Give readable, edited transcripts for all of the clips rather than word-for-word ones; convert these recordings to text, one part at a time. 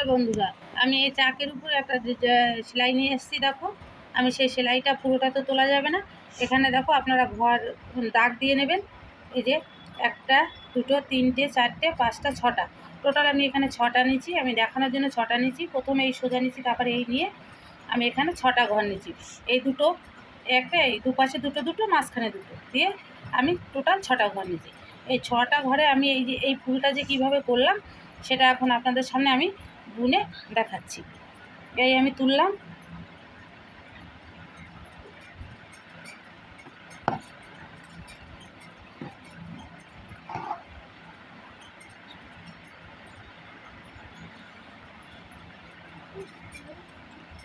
নমস্কার বন্ধুরা, আমি এই চাকের উপর একটা সেলাই নিয়ে এসেছি। দেখো, আমি সেই সেলাইটা পুরোটা তো তোলা যাবে না। এখানে দেখো, আপনারা ঘর দাগ দিয়ে নেবেন। এই যে একটা, দুটো, তিনটে, চারটে, পাঁচটা, ছটা, টোটাল আমি এখানে ছটা নিচ্ছি। আমি দেখানোর জন্য ছটা নিচ্ছি। প্রথমে এই সোজা নিচ্ছি, তারপরে এই নিয়ে আমি এখানে ছটা ঘর নিচ্ছি। এই দুটো, একটা, এই দুপাশে দুটো দুটো, মাঝখানে দুটো দিয়ে আমি টোটাল ছটা ঘর নিচ্ছি। এই ছটা ঘরে আমি এই যে এই ফুলটা যে কীভাবে করলাম সেটা এখন আপনাদের সামনে আমি বুনে দেখাচ্ছি। এই আমি তুললাম,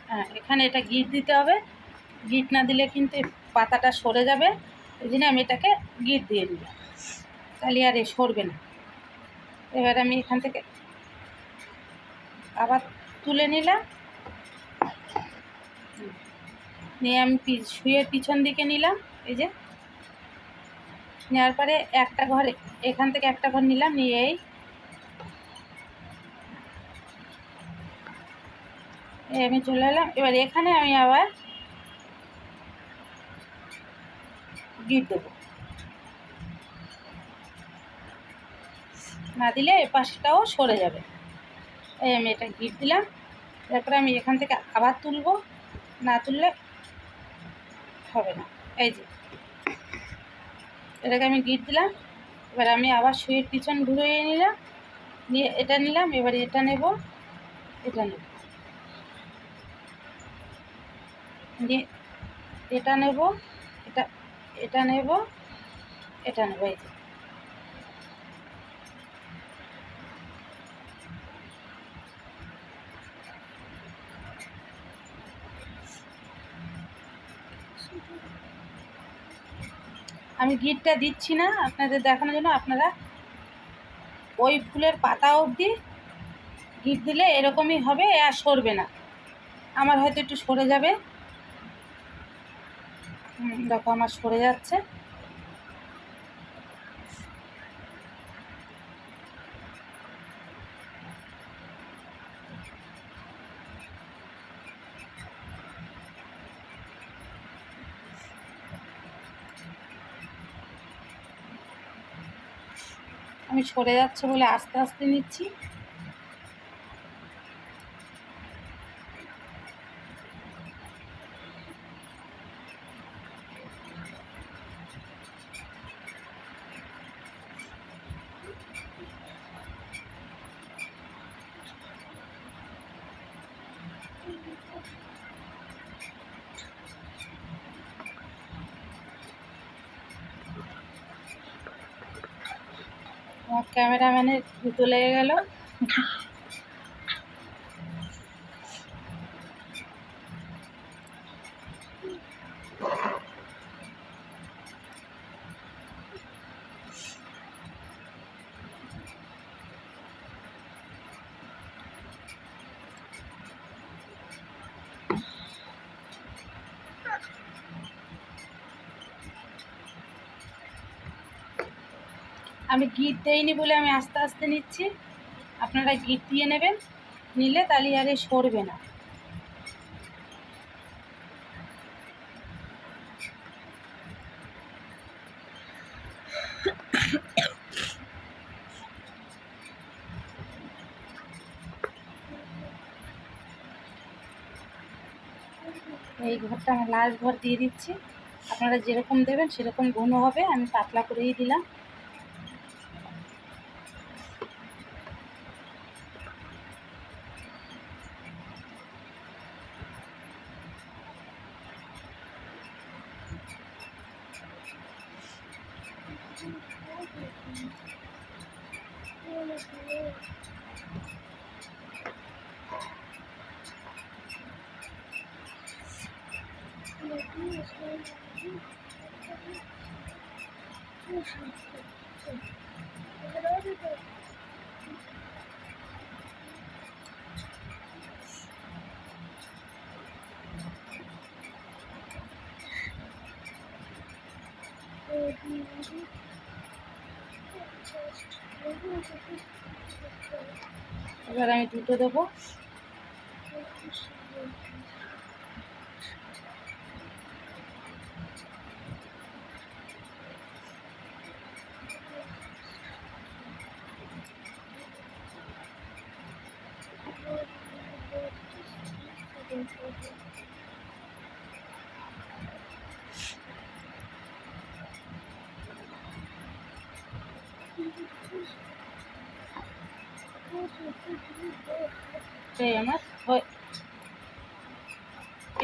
হ্যাঁ এখানে এটা গিট দিতে হবে। গিট না দিলে কিন্তু পাতাটা সরে যাবে, ওই জন্য আমি এটাকে গিট দিয়ে নিলাম, তাহলে আর এ সরবে না। এবার আমি এখান থেকে আবার তুলে নিলাম, নিয়ে আমি শুয়ের পিছন দিকে নিলাম। এই যে নেওয়ার পরে একটা ঘরে, এখান থেকে একটা ঘর নিলাম, নিয়ে এই আমি চলে এলাম। এবার এখানে আমি আবার গিট দেবো, না দিলে এ পাশটাও সরে যাবে। এই আমি এটা গিট দিলাম। তারপরে আমি এখান থেকে আবার তুলবো, না তুললে হবে না। এই যে এটাকে আমি গিট দিলাম। এবার আমি আবার শুয়ের পিছন ঘুরিয়ে নিলাম, নিয়ে এটা নিলাম। এবার এটা নেব, এটা নেব, নিয়ে এটা নেব, এটা এটা নেব, এটা নেব। এই যে আমি গিটটা দিচ্ছি না আপনাদের দেখানোর জন্য, আপনারা ওই ফুলের পাতা অবধি গিট দিলে এরকমই হবে, আর সরবে না। আমার হয়তো একটু সরে যাবে, দেখো আমার সরে যাচ্ছে। আমি সরে যাচ্ছে বলে আস্তে আস্তে নিচ্ছি। আমার ক্যামেরাম্যানের জুতো লেগে গেল। আমি গিট দেইনি বলে আমি আস্তে আস্তে নিচ্ছি। আপনারা গিট দিয়ে নেবেন, নিলে তাহলে আর সরবে না। এই ঘরটা আমি লাস্ট ঘর দিয়ে দিচ্ছি। আপনারা যেরকম দেবেন সেরকম ঘন হবে, আমি পাতলা করেই দিলাম। এবার আমি দুটো দেবো। এই আমার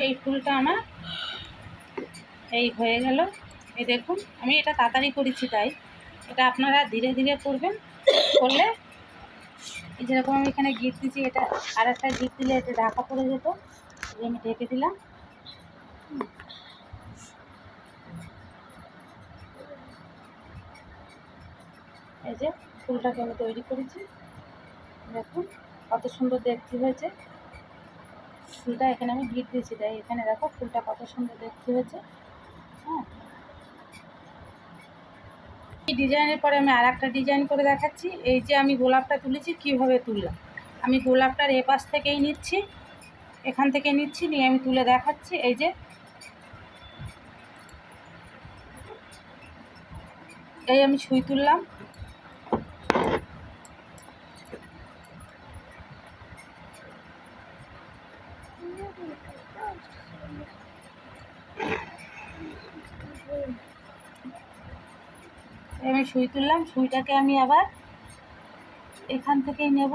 এই ফুলটা আমার এই হয়ে গেল। এই দেখুন, আমি এটা তাড়াতাড়ি করেছি, তাই এটা আপনারা ধীরে ধীরে করবেন। করলে এই যেরকম আমি এখানে গিট দিচ্ছি, এটা আর একটা গিট দিলে এটা ঢাকা পড়ে যেত, আমি ঢেকে দিলাম। এই যে ফুলটাকে আমি তৈরি করেছি, দেখুন কত সুন্দর দেখতে হয়েছে ফুলটা। এখানে আমি গিট দিয়েছি, তাই এখানে দেখো ফুলটা কত সুন্দর দেখতে হয়েছে। হ্যাঁ, এই ডিজাইনের পরে আমি আর একটা ডিজাইন করে দেখাচ্ছি। এই যে আমি গোলাপটা তুলেছি, কিভাবে তুললাম। আমি গোলাপটার এপাশ থেকেই নিচ্ছি, এখান থেকে নিচ্ছি, নিয়ে আমি তুলে দেখাচ্ছি। এই যে এই আমি সুই তুললাম, সুইটাকে আমি আবার এখান থেকেই নেব,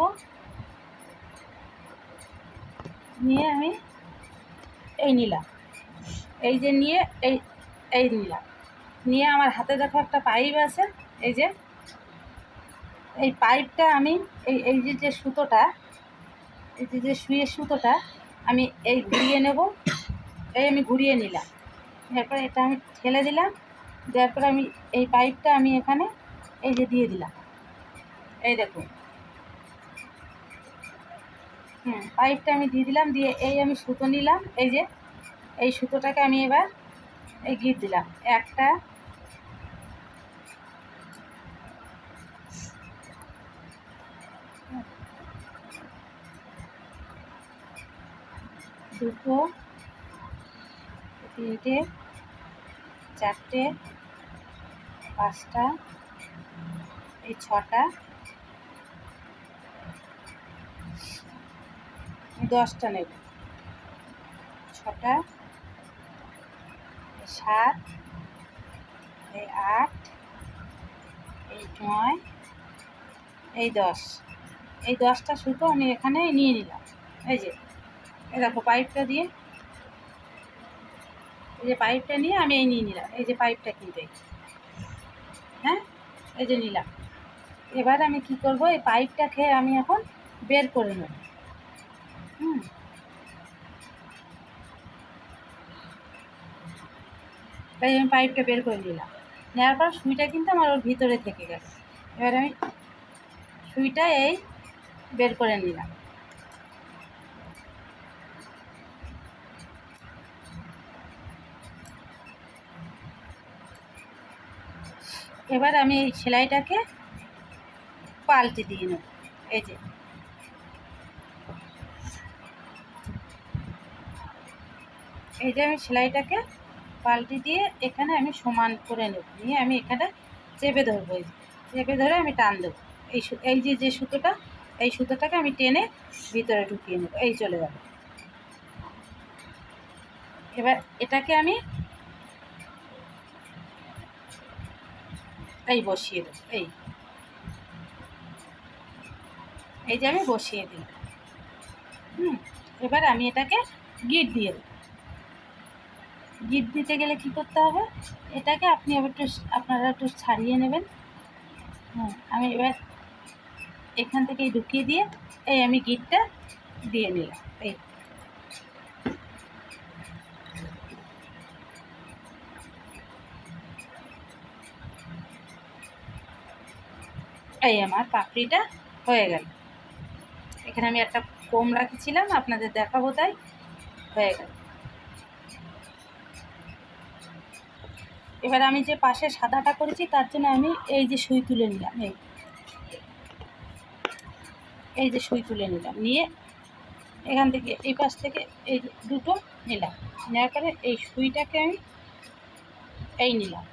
নিয়ে আমি এই নিলাম, এই যে নিয়ে এই নিলাম, নিয়ে আমার হাতে দেখো একটা পাইপ আছে। এই যে এই পাইপটা আমি এই যে সুতোটা, এই যে সুইয়ের সুতোটা আমি এই ঘুরিয়ে নেব। এই আমি ঘুরিয়ে নিলাম, এরপরে এটা আমি ঠেলে দিলাম, দেওয়ার পরে আমি এই পাইপটা আমি এখানে এই যে দিয়ে দিলাম। এই দেখুন, পাইপটা আমি দিয়ে দিলাম, দিয়ে এই আমি সুতো নিলাম। এই যে এই সুতোটাকে আমি এবার এই গিট দিলাম, একটা, দুটো, তিনটে, চারটে, পাঁচটা, এই ছটা, 10টা নেব, 6টা, 7, এই 8, এই 9, এই 10, এই 10টা সুতো আমি এখানে নিয়ে নিলাম। এই যে এই দেখো পাইপটা দিয়ে, এই যে পাইপটা নিয়ে আমি এই নিয়ে নিলাম, এই যে পাইপটা কিনতে, হ্যাঁ, এই যে নিলাম। এবার আমি কি করব, এই পাইপটাকে আমি এখন বের করে নেব। তাই আমি পাইপটা বের করে নিলাম, নেওয়ার পর সুইটা কিন্তু আমার ওর ভিতরে থেকে গেল। এবার আমি সুইটা এই বের করে নিলাম। এবার আমি এই সেলাইটাকে পাল্টে দিয়ে নেব। এই যে আমি সেলাইটাকে পাল্টে দিয়ে এখানে আমি সমান করে নেব, নিয়ে আমি এখানে চেপে ধরবো, চেপে ধরে আমি টান দেবো। এই যে সুতোটা, এই সুতোটাকে আমি টেনে ভিতরে ঢুকিয়ে নেব, এই চলে যাবে। এবার এটাকে আমি এই বসিয়ে দেবো, এই যে আমি বসিয়ে দিলাম। এবার আমি এটাকে গিট দিয়ে দেবো। গিট দিতে গেলে কি করতে হবে, এটাকে আপনি আবার আপনারা একটু ছাড়িয়ে নেবেন। আমি এবার এখান থেকে ঢুকিয়ে দিয়ে এই আমি গিটটা দিয়ে নিলাম। এই আমার পাপড়িটা হয়ে গেল। এখানে আমি একটা কম রাখছিলাম, আপনাদের দেখাবো, তাই হয়ে গেল। এবার আমি যে পাশে সাদাটা করেছি তার জন্য আমি এই যে সুই তুলে নিলাম, এই যে সুই তুলে নিলাম, নিয়ে এখান থেকে এই পাশ থেকে এই দুটো নিলাম, নেওয়ার পরে এই সুইটাকে আমি এই নিলাম,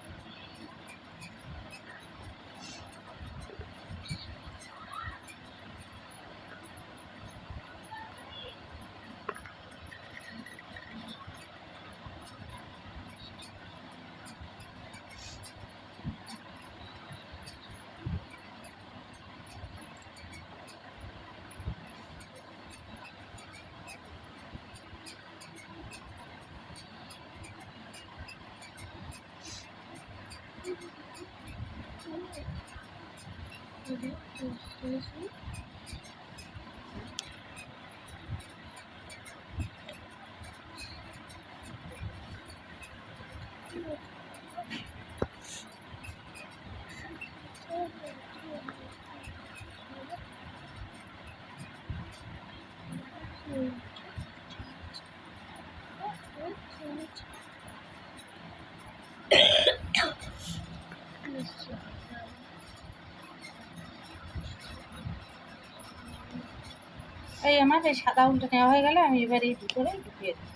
এই আমার এই সাদা উলটা নেওয়া হয়ে গেলে আমি এবার এই ভিতরে ঢুকিয়ে দেব।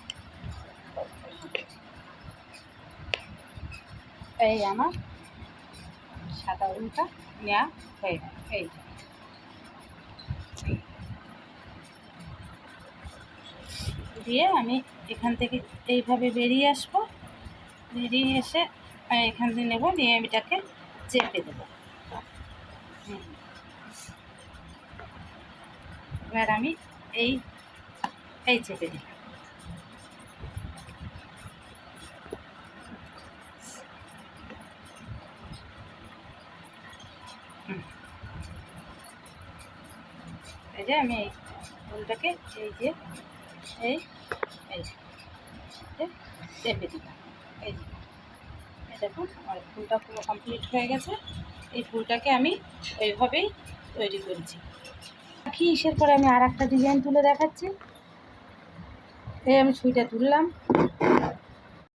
এই আমার সাদা উলটা নেওয়া হয়ে গেল। এই দিয়ে আমি এখান থেকে এইভাবে বেরিয়ে আসবো, বেরিয়ে এসে এখান থেকে নেবো, নিয়ে আমি এটাকে চেপে দেবো। এবার আমি এই চেপে দিই। এই যে আমি এই ফুলটাকে এই যে এই চেপে দিলাম। এই দেখুন আমার ফুলটা পুরো কমপ্লিট হয়ে গেছে। এই ফুলটাকে আমি এইভাবেই তৈরি করেছি। বাকি ইসের পরে আমি আর একটা ডিজাইন তুলে দেখাচ্ছি। এই আমি সুইটা তুললাম,